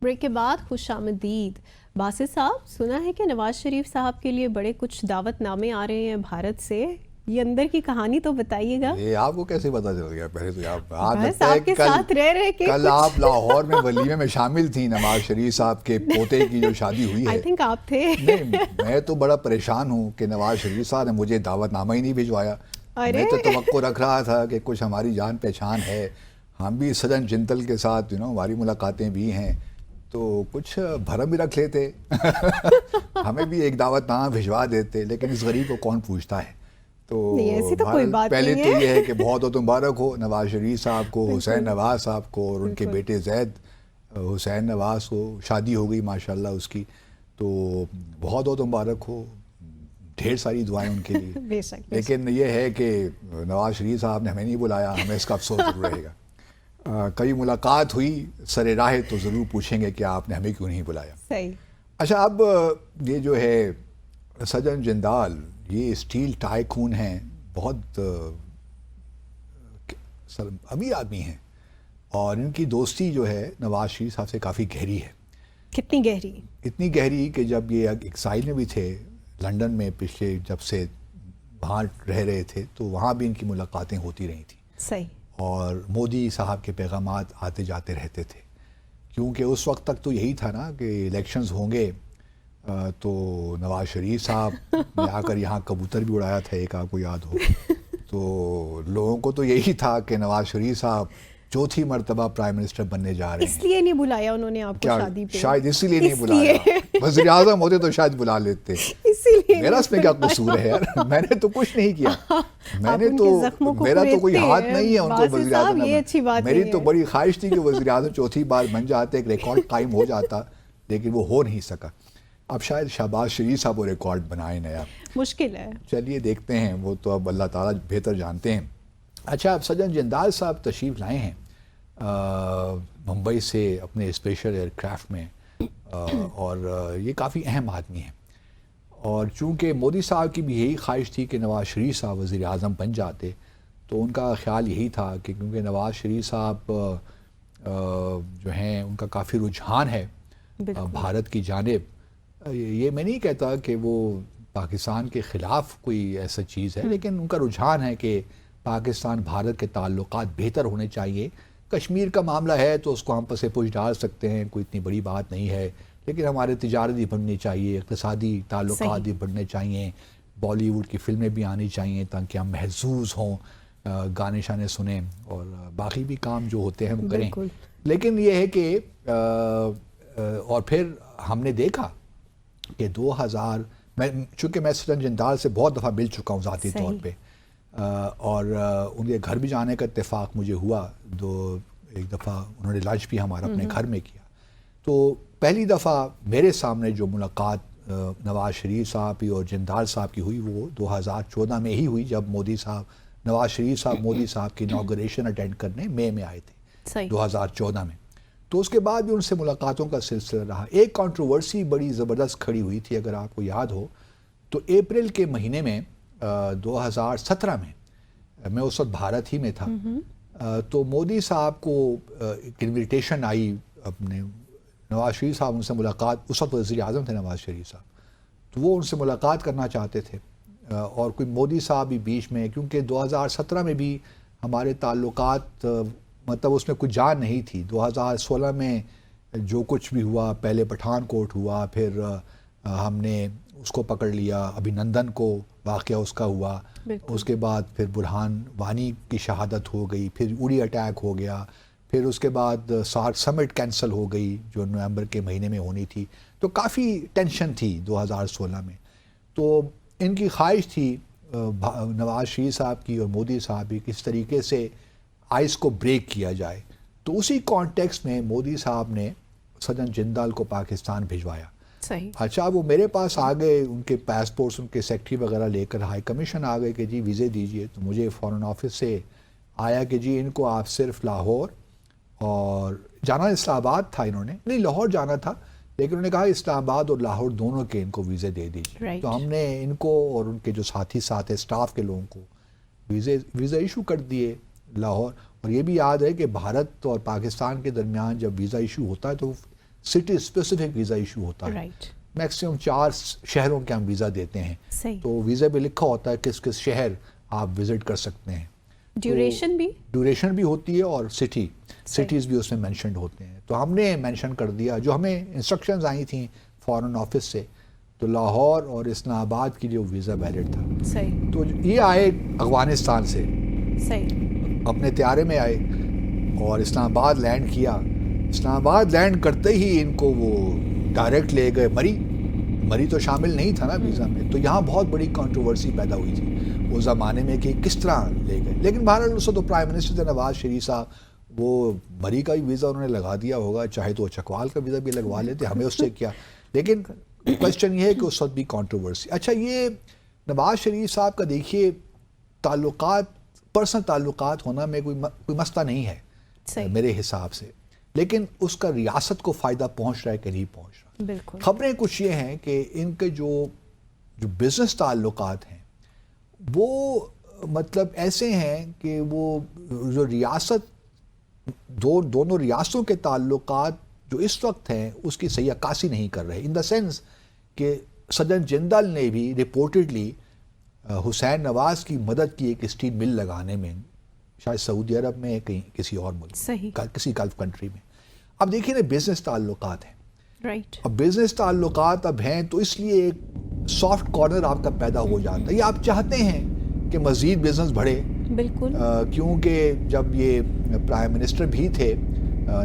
Break کے بعد خوش آمدید باسط صاحب. سنا ہے کہ نواز شریف صاحب کے لیے بڑے کچھ دعوت نامے آ رہے ہیں بھارت سے. یہ اندر کی کہانی تو بتائیے گا. یہ آپ کو کیسے پتا چل گیا؟ پہلے تو آپ کے ساتھ رہ رہے کہ کل آپ لاہور میں ولیمے میں شامل تھیں نواز شریف صاحب کے پوتے کی جو شادی ہوئی ہے. آئی تھنک آپ تھے. نہیں، میں تو بڑا پریشان ہوں کہ نواز شریف صاحب نے مجھے دعوت نامہ ہی نہیں بھجوایا. میں تو توقع رکھ رہا تھا کہ کچھ ہماری جان پہچان ہے، ہم بھی سجن جندل کے ساتھ ہماری ملاقاتیں بھی ہیں، تو کچھ بھرم بھی رکھ لیتے ہمیں بھی ایک دعوت نامہ بھجوا دیتے. لیکن اس غریب کو کون پوچھتا ہے؟ تو پہلے تو یہ ہے کہ بہت بہت مبارک ہو نواز شریف صاحب کو، حسین نواز صاحب کو اور ان کے بیٹے زید حسین نواز کو. شادی ہو گئی ماشاءاللہ اس کی، تو بہت بہت مبارک ہو. ڈھیر ساری دعائیں ان کے لیے. لیکن یہ ہے کہ نواز شریف صاحب نے ہمیں نہیں بلایا، ہمیں اس کا افسوس ضرور رہے گا. کبھی ملاقات ہوئی سر راہ تو ضرور پوچھیں گے کہ آپ نے ہمیں کیوں نہیں بلایا. صحیح. اچھا، اب یہ جو ہے سجن جندال، یہ اسٹیل ٹائکون ہیں، بہت امیر آدمی ہیں، اور ان کی دوستی جو ہے نواز شریف صاحب سے کافی گہری ہے. کتنی گہری؟ اتنی گہری کہ جب یہ ایکسائل میں بھی تھے لنڈن میں، پچھلے جب سے وہاں رہ رہے تھے، تو وہاں بھی ان کی ملاقاتیں ہوتی رہی تھیں. صحیح. اور مودی صاحب کے پیغامات آتے جاتے رہتے تھے، کیونکہ اس وقت تک تو یہی تھا نا کہ الیکشنز ہوں گے تو نواز شریف صاحب نے آ کر یہاں کبوتر بھی اڑایا تھا، ایک آپ کو یاد ہو. تو لوگوں کو تو یہی تھا کہ نواز شریف صاحب چوتھی مرتبہ پرائم منسٹر بننے جا رہے ہیں. اس لیے نہیں بلایا انہوں نے آپ کو شادی پہ؟ شاید اسی لیے نہیں بلایا. وزیر اعظم ہوتے تو شاید بلا لیتے. میرا اس میں کیا قصور ہے یار؟ میں نے تو کچھ نہیں کیا. میرا تو کوئی ہاتھ نہیں ہے ان کو وزیر اعظم. میری تو بڑی خواہش تھی کہ وزیر اعظم چوتھی بار بن جاتے، ایک ریکارڈ قائم ہو جاتا، لیکن وہ ہو نہیں سکا. اب شاید شہباز شریف صاحب وہ ریکارڈ بنائیں نیا. مشکل ہے. چلیے دیکھتے ہیں، وہ تو اب اللہ تعالیٰ بہتر جانتے ہیں. اچھا، اب سجن جندال صاحب تشریف لائے ہیں ممبئی سے اپنے اسپیشل ایئر کرافٹ میں، اور یہ کافی اہم آدمی ہیں. اور چونکہ مودی صاحب کی بھی یہی خواہش تھی کہ نواز شریف صاحب وزیر اعظم بن جاتے، تو ان کا خیال یہی تھا کہ کیونکہ نواز شریف صاحب جو ہیں ان کا کافی رجحان ہے بھارت کی جانب. یہ میں نہیں کہتا کہ وہ پاکستان کے خلاف کوئی ایسا چیز ہے، لیکن ان کا رجحان ہے کہ پاکستان بھارت کے تعلقات بہتر ہونے چاہیے. کشمیر کا معاملہ ہے تو اس کو ہم پس پوچھ ڈال سکتے ہیں، کوئی اتنی بڑی بات نہیں ہے، لیکن ہمارے تجارت بھی بڑھنی چاہیے، اقتصادی تعلقات بھی بڑھنے چاہیے، بالی ووڈ کی فلمیں بھی آنی چاہیے تاکہ ہم محظوظ ہوں، گانے شانے سنیں، اور باقی بھی کام جو ہوتے ہیں وہ کریں. لیکن یہ ہے کہ اور پھر ہم نے دیکھا کہ 2000 چونکہ میں سجن جندال سے بہت دفعہ مل چکا ہوں ذاتی طور پہ، اور ان کے گھر بھی جانے کا اتفاق مجھے ہوا. ایک دفعہ انہوں نے لنچ بھی ہمارا اپنے گھر میں کیا. تو پہلی دفعہ میرے سامنے جو ملاقات نواز شریف صاحب اور جندال صاحب کی ہوئی، وہ 2014 میں ہی ہوئی، جب نواز شریف صاحب مودی صاحب کی انوگریشن اٹینڈ کرنے مئی میں آئے تھے 2014 میں. تو اس کے بعد بھی ان سے ملاقاتوں کا سلسلہ رہا. ایک کنٹروورسی بڑی زبردست کھڑی ہوئی تھی، اگر آپ کو یاد ہو تو اپریل کے مہینے میں 2017 میں اس وقت بھارت ہی میں تھا. تو مودی صاحب کو ایک انویٹیشن آئی، اپنے نواز شریف صاحب ان سے ملاقات، اس وقت وزیر اعظم تھے نواز شریف صاحب، تو وہ ان سے ملاقات کرنا چاہتے تھے. اور کوئی مودی صاحب بھی بیچ میں، کیونکہ 2017 میں بھی ہمارے تعلقات مطلب اس میں کچھ جان نہیں تھی. 2016 میں جو کچھ بھی ہوا، پہلے پٹھان کوٹ ہوا، پھر ہم نے اس کو پکڑ لیا، ابھینندن کو واقعہ اس کا ہوا، اس کے بعد پھر برہان وانی کی شہادت ہو گئی، پھر اڑی اٹیک ہو گیا، پھر اس کے بعد سارک سمٹ کینسل ہو گئی جو نومبر کے مہینے میں ہونی تھی. تو کافی ٹینشن تھی 2016 میں. تو ان کی خواہش تھی نواز شریف صاحب کی اور مودی صاحب کی کس طریقے سے آئس کو بریک کیا جائے. تو اسی کانٹیکس میں مودی صاحب نے سجن جندال کو پاکستان بھجوایا. اچھا، وہ میرے پاس آ گئے، ان کے پاسپورٹس، ان کے سیکٹری وغیرہ لے کر ہائی کمیشن آ گئے کہ جی ویزے دیجئے. تو مجھے فارن آفس سے آیا کہ جی ان کو آپ صرف لاہور اور جانا اسلام آباد تھا، انہوں نے نہیں لاہور جانا تھا، لیکن انہوں نے کہا اسلام آباد اور لاہور دونوں کے ان کو ویزے دے دیجیے. تو ہم نے ان کو اور ان کے جو ساتھی ساتھ ہیں اسٹاف کے لوگوں کو ویزا ایشو کر دیے لاہور. اور یہ بھی یاد ہے کہ بھارت اور پاکستان کے درمیان جب ویزا ایشو ہوتا ہے تو सिटी स्पेसिफिक वीज़ा इशू होता है। राइट, मैक्सिमम 4 शहरों के हम वीज़ा देते हैं, सही। तो वीज़ा पे लिखा होता है किस किस शहर आप विज़िट कर सकते हैं। ड्यूरेशन भी, ड्यूरेशन भी होती है और सिटीज़ भी उसमें मेंशन्ड होते हैं। तो हमने मेंशन कर दिया, जो हमें इंस्ट्रक्शंस आई थी फॉरेन ऑफिस से, तो लाहौर और इस्लामाबाद के लिए वो वीज़ा वैलिड था। सही तो ये आए अफ़गानिस्तान से, सही, अपने त्यारे में आए और इस्लामाबाद लैंड किया। इस्लामाबाद लैंड करते ही इनको वो डायरेक्ट ले गए मरी तो शामिल नहीं था ना वीज़ा में। तो यहाँ बहुत बड़ी कंट्रोवर्सी पैदा हुई थी उस ज़माने में कि किस तरह ले गए। लेकिन बहरहाल उसको तो प्राइम मिनिस्टर थे नवाज शरीफ साहब, वो मरी का भी वीज़ा उन्होंने लगा दिया होगा, चाहे तो चकवाल का वीज़ा भी लगवा लेते, हमें उससे क्या। लेकिन क्वेश्चन ये है कि उस वक्त भी कंट्रोवर्सी। अच्छा, ये नवाज शरीफ साहब का देखिए ताल्लुकात, पर्सनल ताल्लुकात होना में कोई मसला नहीं है मेरे हिसाब से, लेकिन उसका रियासत को फ़ायदा पहुंच रहा है कि नहीं पहुंच रहा। बिल्कुल। खबरें कुछ ये हैं कि इनके जो बिज़नेस ताल्लुकात हैं वो मतलब ऐसे हैं कि वो जो रियासत दोनों रियासतों के ताल्लुकात जो इस वक्त हैं उसकी सही अक्कासी नहीं कर रहे, इन द सेंस कि सदर जिंदल ने भी रिपोर्टेडली हुसैन नवाज की मदद की एक स्टील मिल लगाने में, शायद सऊदी अरब में, कहीं किसी और मुल्क, किसी गल्फ कंट्री में। अब देखिए ना, बिजनेस ताल्लुकात हैं, राइट। अब बिजनेस ताल्लुकात अब हैं तो इसलिए एक सॉफ्ट कॉर्नर आपका पैदा हो जाता है। ये आप चाहते हैं कि मज़ीद बिजनेस बढ़े, बिल्कुल, क्योंकि जब ये प्राइम मिनिस्टर भी थे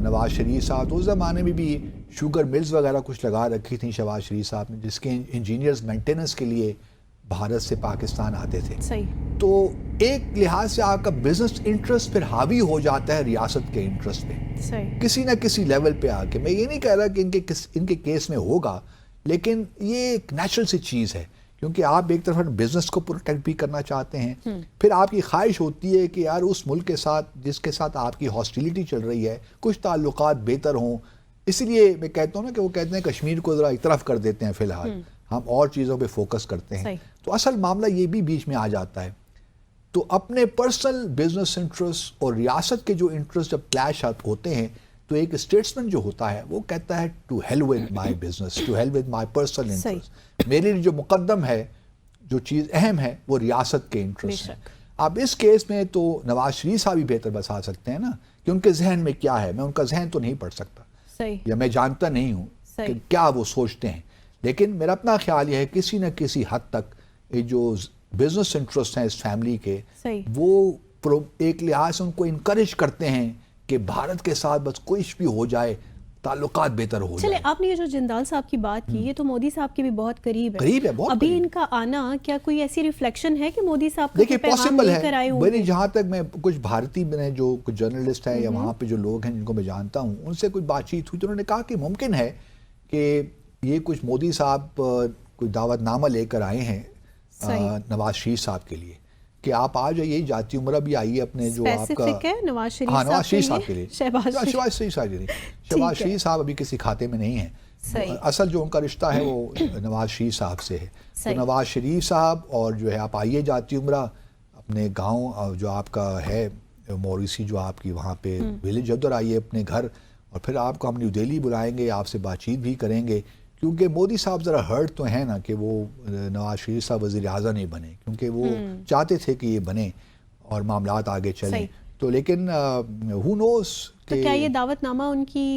नवाज शरीफ साहब, तो उस ज़माने में भी शुगर मिल्स वगैरह कुछ लगा रखी थी शहबाज शरीफ साहब ने, जिसके इंजीनियर्स मेंटेनेंस के लिए भारत से पाकिस्तान आते थे। सही। तो एक लिहाज से आपका बिजनेस इंटरेस्ट फिर हावी हो जाता है रियासत के इंटरेस्ट पे, सही। किसी ना किसी लेवल पे आके। मैं ये नहीं कह रहा कि इनके केस में होगा, लेकिन ये एक नेचुरल सी चीज़ है, क्योंकि आप एक तरफ बिजनेस को प्रोटेक्ट भी करना चाहते हैं, फिर आपकी ख्वाहिश होती है कि यार उस मुल्क के साथ जिसके साथ आपकी हॉस्टिलिटी चल रही है कुछ ताल्लुकात बेहतर हों। इसलिए मैं कहता हूँ ना कि वो कहते हैं कश्मीर को ज़रा एक तरफ कर देते हैं फ़िलहाल, हम और चीज़ों पे फोकस करते हैं। तो असल मामला ये भी बीच में आ जाता है। तो अपने पर्सनल बिजनेस इंटरेस्ट और रियासत के जो इंटरेस्ट जब क्लैश होते हैं, तो एक स्टेट्समैन जो होता है वो कहता है to hell with my business, to hell with my personal interest. मेरे लिए जो मुकद्दम है, जो चीज़ अहम है, वो रियासत के इंटरेस्ट है। अब इस केस में तो नवाज शरीफ साहब भी बेहतर बता सकते हैं ना कि उनके जहन में क्या है। मैं उनका जहन तो नहीं पढ़ सकता, या मैं जानता नहीं हूँ कि क्या वो सोचते हैं, लेकिन मेरा अपना ख्याल यह है किसी न किसी हद तक ये जो बिजनेस इंटरेस्ट हैं इस फैमिली के, वो एक लिहाज से उनको इनकरेज करते हैं कि भारत के साथ बस कुछ भी हो जाए, ताल्लुकात बेहतर हो जाए। आपने ये जो जिंदाल साहब की बात की, ये तो मोदी साहब के भी बहुत करीब है बहुत अभी करीब। इनका आना क्या कोई ऐसी रिफ्लेक्शन है कि मोदी साहब का देखिए पॉसिबल है। मेरी जहाँ तक मैं कुछ भारतीय में जो कुछ जर्नलिस्ट हैं या वहाँ पे जो लोग हैं जिनको मैं जानता हूँ, उनसे कुछ बातचीत हुई तो उन्होंने कहा कि मुमकिन है कि ये कुछ मोदी साहब कोई दावतनामा लेकर आए हैं नवाज शरीफ साहब के लिए कि आप आ जाइए, जाती उम्र भी आइए अपने जो आपका नवाज शरीफ साहब के लिए, शहबाज शरीफ साहब अभी किसी खाते में नहीं है। असल जो उनका रिश्ता है वो नवाज शरीफ साहब से है। तो नवाज शरीफ साहब और जो है आप आइए जाती उम्र अपने गाँव जो आपका है मौरीसी, जो आपकी वहाँ पे विलेज, उधर आइए अपने घर, और फिर आपको हम न्यू दिल्ली बुलाएंगे, आपसे बातचीत भी करेंगे। क्योंकि मोदी साहब ज़रा हर्ट तो है ना कि वो नवाज शरीफ साहब वज़ीर आज़म नहीं बने, क्योंकि वो चाहते थे कि ये बने और मामलात आगे चलें। तो लेकिन हु नोस, तो क्या ये दावतनामा उनकी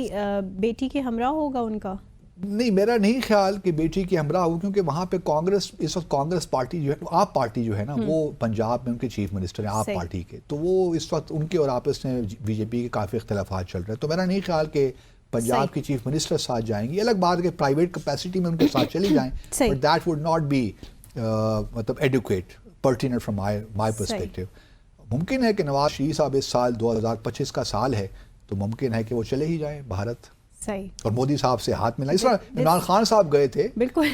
बेटी के हमरा होगा उनका? नहीं, मेरा नहीं ख्याल कि बेटी की हमरा हो, क्योंकि वहाँ पे कांग्रेस, इस वक्त कांग्रेस पार्टी जो है, आप पार्टी जो है ना, वो पंजाब में उनके चीफ मिनिस्टर हैं आप पार्टी के, तो वो इस वक्त उनके और आपस में बीजेपी के काफ़ी इख्तलाफात चल रहे हैं। तो मेरा नहीं ख्याल कि पंजाब की चीफ मिनिस्टर साथ जाएंगी। अलग बात है कि प्राइवेट कैपेसिटी में उनके साथ चली जाएं, but that would not be मतलब adequate pertinent from my perspective. मुमकिन है कि नवाज शरीफ साहब इस साल 2025 का साल है, तो मुमकिन है कि वो चले ही जाएं भारत और मोदी साहब से हाथ मिला। इस तरह इमरान खान साहब गए थे, बिल्कुल,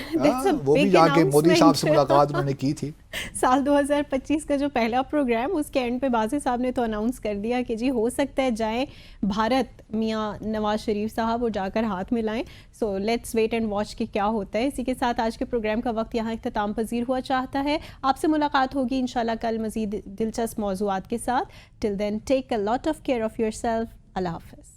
वो भी जाके मोदी साहब से मुलाकात उन्होंने की थी। साल 2025 का जो पहला प्रोग्राम, उसके एंड पे बाज़ी साहब ने तो अनाउंस कर दिया कि जी हो सकता है जाएं भारत मियां नवाज शरीफ साहब और जाकर हाथ मिलाएं। So let's wait and watch कि क्या होता है। इसी के साथ आज के प्रोग्राम का वक्त यहाँ इख्तिताम पजीर हुआ चाहता है। आपसे मुलाकात होगी इंशाल्लाह कल मज़ीद दिलचस्प मौज़ूआत के साथ। Till then take a lot of care of yourself. अल्लाह हाफ़िज़।